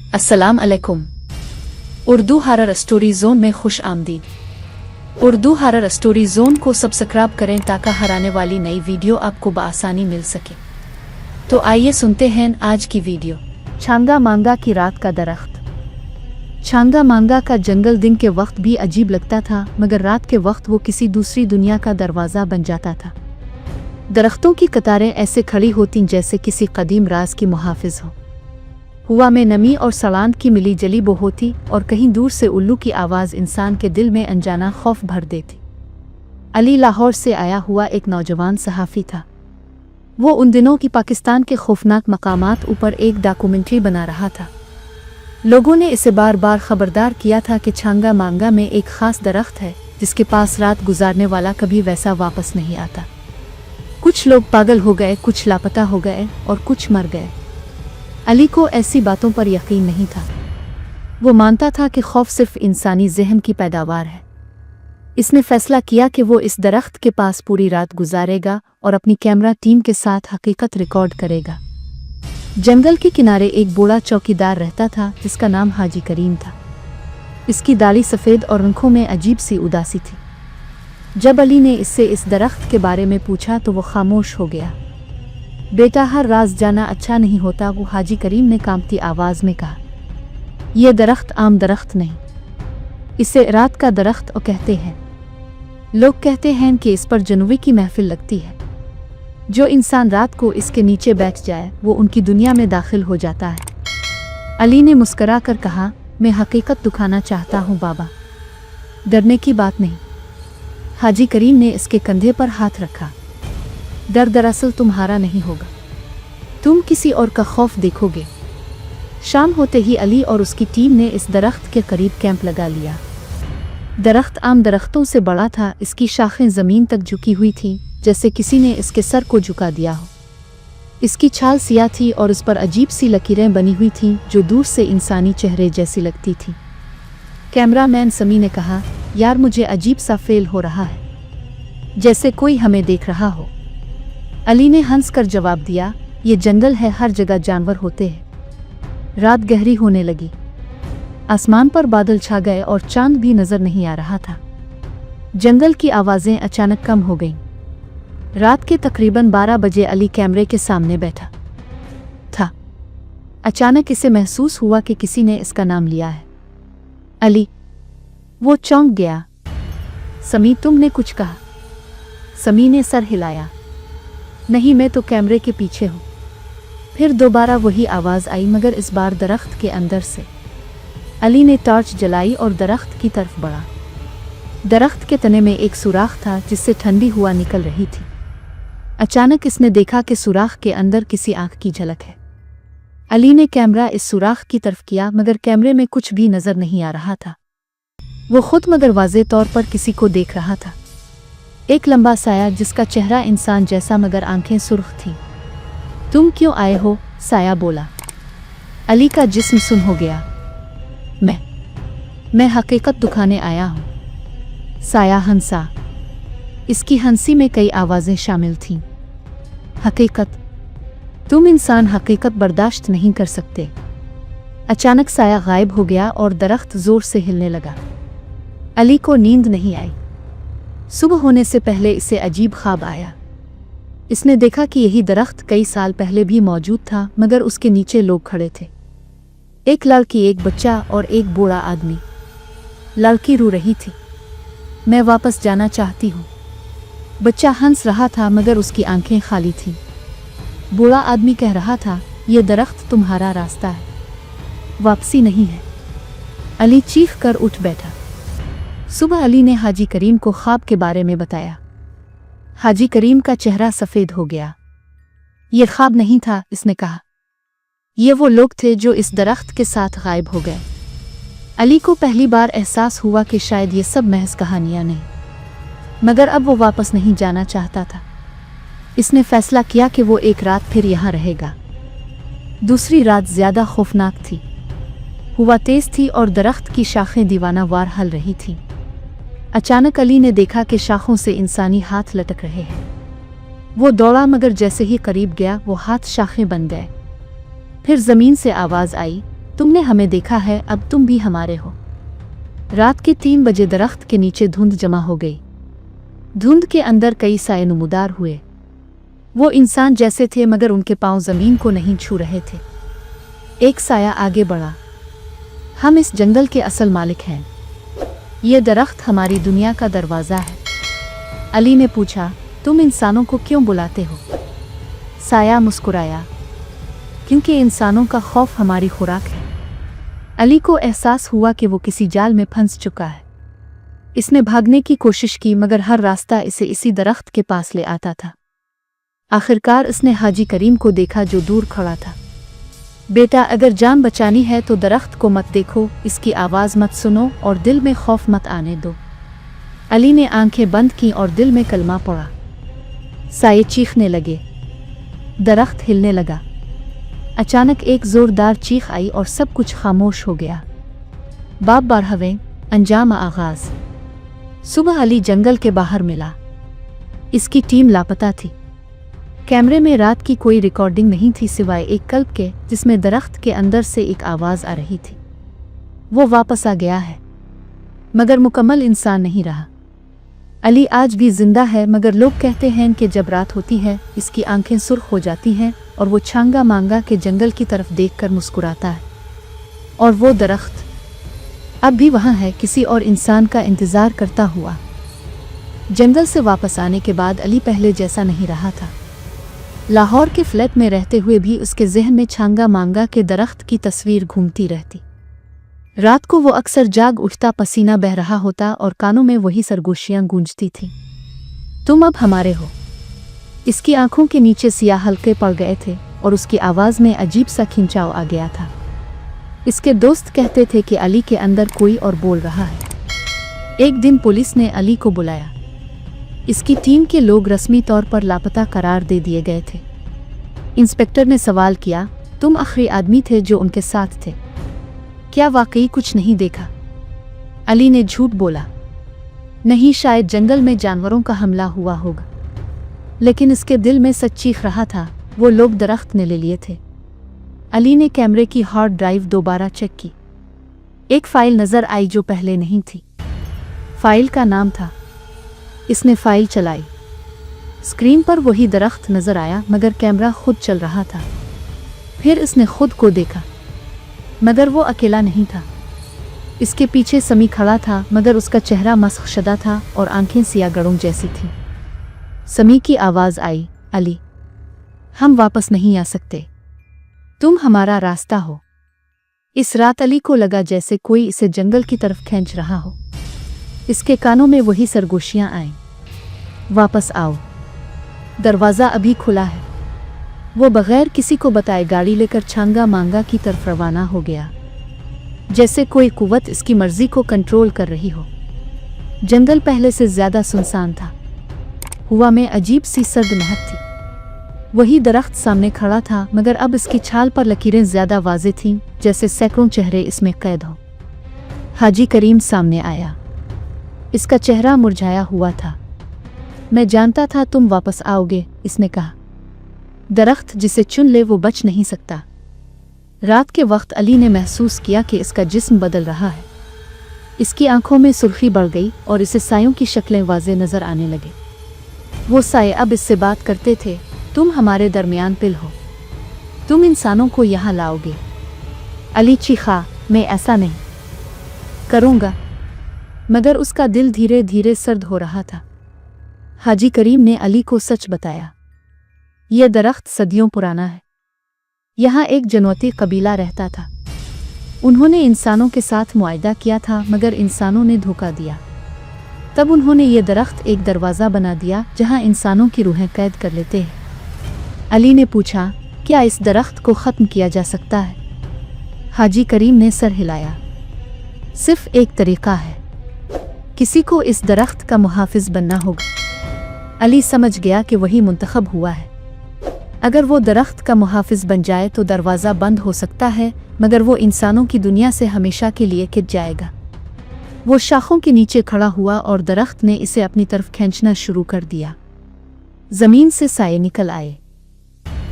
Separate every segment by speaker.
Speaker 1: अस्सलाम अलैकुम। Urdu horror story zone में खुश आमदीद। उर्दू हॉरर स्टोरी जोन को सब्सक्राइब करें ताकि हराने वाली नई वीडियो आपको बआसानी मिल सके। तो आइए सुनते हैं आज की वीडियो। छांगा मांगा की रात का दरख्त। छांगा मांगा का जंगल दिन के वक्त भी अजीब लगता था, मगर रात के वक्त वो किसी दूसरी दुनिया का दरवाज़ा बन जाता था। दरख्तों की कतारें ऐसे खड़ी होती जैसे किसी कदीम राज की मुहाफिज हो। हवा में नमी और सलांत की मिली जली बो होती और कहीं दूर से उल्लू की आवाज़ इंसान के दिल में अनजाना खौफ भर देती। अली लाहौर से आया हुआ एक नौजवान सहाफ़ी था। वो उन दिनों की पाकिस्तान के खौफनाक मकामात ऊपर एक डॉक्यूमेंट्री बना रहा था। लोगों ने इसे बार बार खबरदार किया था कि छांगा मांगा में एक ख़ास दरख्त है जिसके पास रात गुजारने वाला कभी वैसा वापस नहीं आता। कुछ लोग पागल हो गए, कुछ लापता हो गए और कुछ मर गए। अली को ऐसी बातों पर यकीन नहीं था। वो मानता था कि खौफ सिर्फ इंसानी ज़हन की पैदावार है। इसने फैसला किया कि वो इस दरख्त के पास पूरी रात गुजारेगा और अपनी कैमरा टीम के साथ हकीकत रिकॉर्ड करेगा। जंगल के किनारे एक बूढ़ा चौकीदार रहता था जिसका नाम हाजी करीम था। इसकी दाढ़ी सफ़ेद और आंखों में अजीब सी उदासी थी। जब अली ने इससे इस दरख्त के बारे में पूछा तो वो खामोश हो गया। बेटा, हर राज जाना अच्छा नहीं होता, वो हाजी करीम ने कांपती आवाज़ में कहा। यह दरख्त आम दरख्त नहीं, इसे रात का दरख्त कहते हैं। लोग कहते हैं कि इस पर जनवी की महफिल लगती है। जो इंसान रात को इसके नीचे बैठ जाए वो उनकी दुनिया में दाखिल हो जाता है। अली ने मुस्करा कर कहा, मैं हकीकत दिखाना चाहता हूँ बाबा, डरने की बात नहीं। हाजी करीम ने इसके कंधे पर हाथ रखा। डर दरअसल तुम्हारा नहीं होगा, तुम किसी और का खौफ देखोगे। शाम होते ही अली और उसकी टीम ने इस दरख्त के करीब कैंप लगा लिया। दरख्त आम दरख्तों से बड़ा था। इसकी शाखें ज़मीन तक झुकी हुई थी जैसे किसी ने इसके सर को झुका दिया हो। इसकी छाल सियाह थी और उस पर अजीब सी लकीरें बनी हुई थीं जो दूर से इंसानी चेहरे जैसी लगती थी। कैमरामैन समी ने कहा, यार मुझे अजीब सा फेल हो रहा है, जैसे कोई हमें देख रहा हो। अली ने हंस कर जवाब दिया, ये जंगल है, हर जगह जानवर होते हैं। रात गहरी होने लगी। आसमान पर बादल छा गए और चांद भी नजर नहीं आ रहा था। जंगल की आवाज़ें अचानक कम हो गईं। रात के तकरीबन 12 बजे अली कैमरे के सामने बैठा था। अचानक इसे महसूस हुआ कि किसी ने इसका नाम लिया है। अली। वो चौंक गया। समी, तुमने कुछ कहा? समी ने सर हिलाया। नहीं, मैं तो कैमरे के पीछे हूँ। फिर दोबारा वही आवाज़ आई, मगर इस बार दरख्त के अंदर से। अली ने टॉर्च जलाई और दरख्त की तरफ बढ़ा। दरख्त के तने में एक सुराख था जिससे ठंडी हवा निकल रही थी। अचानक इसने देखा कि सुराख के अंदर किसी आंख की झलक है। अली ने कैमरा इस सुराख की तरफ किया, मगर कैमरे में कुछ भी नजर नहीं आ रहा था। वो खुद मगर वाज़े तौर पर किसी को देख रहा था। एक लंबा साया जिसका चेहरा इंसान जैसा मगर आंखें सुर्ख थीं। तुम क्यों आए हो? साया बोला। अली का जिस्म सुन्न हो गया। मैं हकीकत दिखाने आया हूँ। साया हंसा। इसकी हंसी में कई आवाज़ें शामिल थीं। हकीकत? तुम इंसान हकीकत बर्दाश्त नहीं कर सकते। अचानक साया गायब हो गया और दरख्त जोर से हिलने लगा। अली को नींद नहीं आई। सुबह होने से पहले इसे अजीब ख्वाब आया। इसने देखा कि यही दरख्त कई साल पहले भी मौजूद था, मगर उसके नीचे लोग खड़े थे। एक लड़की, एक बच्चा और एक बूढ़ा आदमी। लड़की रो रही थी, मैं वापस जाना चाहती हूँ। बच्चा हंस रहा था मगर उसकी आंखें खाली थीं। बूढ़ा आदमी कह रहा था, ये दरख्त तुम्हारा रास्ता है, वापसी नहीं है। अली चीख कर उठ बैठा। सुबह अली ने हाजी करीम को ख्वाब के बारे में बताया। हाजी करीम का चेहरा सफ़ेद हो गया। ये ख्वाब नहीं था, इसने कहा। ये वो लोग थे जो इस दरख्त के साथ गायब हो गए। अली को पहली बार एहसास हुआ कि शायद ये सब महज कहानियाँ नहीं, मगर अब वो वापस नहीं जाना चाहता था। इसने फैसला किया कि वो एक रात फिर यहाँ रहेगा। दूसरी रात ज़्यादा खौफनाक थी। हवा तेज़ थी और दरख्त की शाखें दीवाना वार हल रही थीं। अचानक अली ने देखा कि शाखों से इंसानी हाथ लटक रहे हैं। वो दौड़ा, मगर जैसे ही करीब गया वो हाथ शाखें बन गए। फिर ज़मीन से आवाज़ आई, तुमने हमें देखा है, अब तुम भी हमारे हो। रात के 3 बजे दरख्त के नीचे धुंध जमा हो गई। धुंध के अंदर कई साए नमूदार हुए। वो इंसान जैसे थे मगर उनके पांव जमीन को नहीं छू रहे थे। एक साया आगे बढ़ा। हम इस जंगल के असल मालिक हैं। ये दरख्त हमारी दुनिया का दरवाज़ा है। अली ने पूछा, तुम इंसानों को क्यों बुलाते हो? साया मुस्कुराया, क्योंकि इंसानों का खौफ हमारी खुराक है। अली को एहसास हुआ कि वो किसी जाल में फंस चुका है। इसने भागने की कोशिश की मगर हर रास्ता इसे इसी दरख्त के पास ले आता था। आखिरकार उसने हाजी करीम को देखा जो दूर खड़ा था। बेटा, अगर जान बचानी है तो दरख्त को मत देखो, इसकी आवाज़ मत सुनो और दिल में खौफ मत आने दो। अली ने आंखें बंद की और दिल में कलमा पड़ा। साये चीखने लगे। दरख्त हिलने लगा। अचानक एक जोरदार चीख आई और सब कुछ खामोश हो गया। बाब 12वें अंजाम आगाज। सुबह अली जंगल के बाहर मिला। इसकी टीम लापता थी। कैमरे में रात की कोई रिकॉर्डिंग नहीं थी सिवाय एक कल्प के, जिसमें दरख्त के अंदर से एक आवाज़ आ रही थी। वो वापस आ गया है मगर मुकम्मल इंसान नहीं रहा। अली आज भी जिंदा है मगर लोग कहते हैं कि जब रात होती है इसकी आंखें सुर्ख हो जाती हैं और वो छांगा मांगा के जंगल की तरफ देखकर मुस्कुराता है। और वो दरख्त अब भी वहाँ है, किसी और इंसान का इंतज़ार करता हुआ। जंगल से वापस आने के बाद अली पहले जैसा नहीं रहा था। लाहौर के फ्लैट में रहते हुए भी उसके जहन में छांगा मांगा के दरख्त की तस्वीर घूमती रहती। रात को वो अक्सर जाग उठता, पसीना बह रहा होता और कानों में वही सरगोशियां गूंजती थीं। तुम अब हमारे हो। इसकी आंखों के नीचे सियाह हल्के पड़ गए थे और उसकी आवाज़ में अजीब सा खिंचाव आ गया था। इसके दोस्त कहते थे कि अली के अंदर कोई और बोल रहा है। एक दिन पुलिस ने अली को बुलाया। इसकी टीम के लोग रस्मी तौर पर लापता करार दे दिए गए थे। इंस्पेक्टर ने सवाल किया, तुम आखिरी आदमी थे जो उनके साथ थे, क्या वाकई कुछ नहीं देखा? अली ने झूठ बोला, नहीं, शायद जंगल में जानवरों का हमला हुआ होगा। लेकिन इसके दिल में सच चीख रहा था, वो लोग दरख्त ने ले लिए थे। अली ने कैमरे की हार्ड ड्राइव दोबारा चेक की। एक फाइल नज़र आई जो पहले नहीं थी। फाइल का नाम था। इसने फाइल चलाई। स्क्रीन पर वही दरख्त नज़र आया मगर कैमरा खुद चल रहा था। फिर इसने खुद को देखा मगर वो अकेला नहीं था। इसके पीछे समी खड़ा था मगर उसका चेहरा मस्ख शदा था और आंखें सियागड़ों जैसी थीं। समी की आवाज़ आई, अली, हम वापस नहीं आ सकते, तुम हमारा रास्ता हो। इस रात अली को लगा जैसे कोई इसे जंगल की तरफ खींच रहा हो। इसके कानों में वही सरगोशियां आईं, वापस आओ, दरवाज़ा अभी खुला है। वो बगैर किसी को बताए गाड़ी लेकर छांगा मांगा की तरफ रवाना हो गया, जैसे कोई कुव्वत इसकी मर्जी को कंट्रोल कर रही हो। जंगल पहले से ज्यादा सुनसान था। हवा में अजीब सी सर्द महक थी। वही दरख्त सामने खड़ा था मगर अब इसकी छाल पर लकीरें ज्यादा वाज़ेह थीं, जैसे सैकड़ों चेहरे इसमें कैद हो। हाजी करीम सामने आया। इसका चेहरा मुरझाया हुआ था। मैं जानता था तुम वापस आओगे, इसने कहा। दरख्त जिसे चुन ले वो बच नहीं सकता। रात के वक्त अली ने महसूस किया कि इसका जिस्म बदल रहा है। इसकी आंखों में सुर्खी बढ़ गई और इसे सायों की शक्लें वाज़ेह नजर आने लगे। वो साये अब इससे बात करते थे, तुम हमारे दरमियान पिल हो, तुम इंसानों को यहाँ लाओगे। अली चीखा, मैं ऐसा नहीं करूँगा। मगर उसका दिल धीरे धीरे सर्द हो रहा था। हाजी करीम ने अली को सच बताया। यह दरख्त सदियों पुराना है। यहाँ एक जनवती कबीला रहता था। उन्होंने इंसानों के साथ मुआहदा किया था मगर इंसानों ने धोखा दिया। तब उन्होंने ये दरख्त एक दरवाज़ा बना दिया जहाँ इंसानों की रूहें कैद कर लेते हैं। अली ने पूछा, क्या इस दरख्त को ख़त्म किया जा सकता है? हाजी करीम ने सर हिलाया। सिर्फ एक तरीक़ा है, किसी को इस दरख्त का मुहाफिज बनना होगा। अली समझ गया कि वही मुंतखब हुआ है। अगर वो दरख्त का मुहाफिज बन जाए तो दरवाज़ा बंद हो सकता है मगर वो इंसानों की दुनिया से हमेशा के लिए किट जाएगा। वो शाखों के नीचे खड़ा हुआ और दरख्त ने इसे अपनी तरफ खींचना शुरू कर दिया। ज़मीन से साये निकल आए।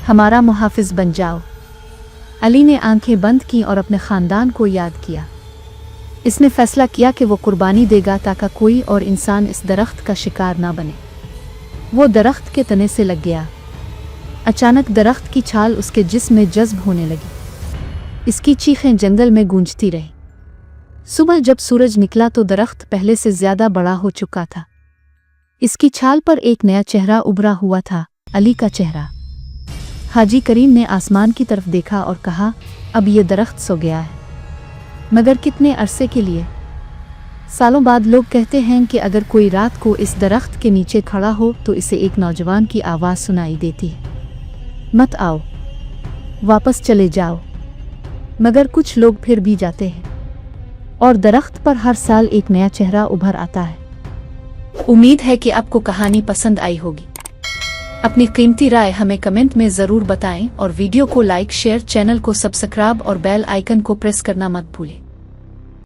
Speaker 1: हमारा मुहाफिज बन जाओ। अली ने आंखें बंद की और अपने खानदान को याद किया। इसने फैसला किया कि वो कुर्बानी देगा ताकि कोई और इंसान इस दरख्त का शिकार ना बने। वो दरख्त के तने से लग गया। अचानक दरख्त की छाल उसके जिस्म में जज्ब होने लगी। इसकी चीखें जंगल में गूंजती रहीं। सुबह जब सूरज निकला तो दरख्त पहले से ज्यादा बड़ा हो चुका था। इसकी छाल पर एक नया चेहरा उभरा हुआ था, अली का चेहरा। हाजी करीम ने आसमान की तरफ देखा और कहा, अब ये दरख्त सो गया है, मगर कितने अरसे के लिए? सालों बाद लोग कहते हैं कि अगर कोई रात को इस दरख्त के नीचे खड़ा हो तो इसे एक नौजवान की आवाज़ सुनाई देती है, मत आओ, वापस चले जाओ। मगर कुछ लोग फिर भी जाते हैं और दरख्त पर हर साल एक नया चेहरा उभर आता है। उम्मीद है कि आपको कहानी पसंद आई होगी। अपनी कीमती राय हमें कमेंट में ज़रूर बताएं और वीडियो को लाइक, शेयर, चैनल को सब्सक्राइब और बेल आइकन को प्रेस करना मत भूलें।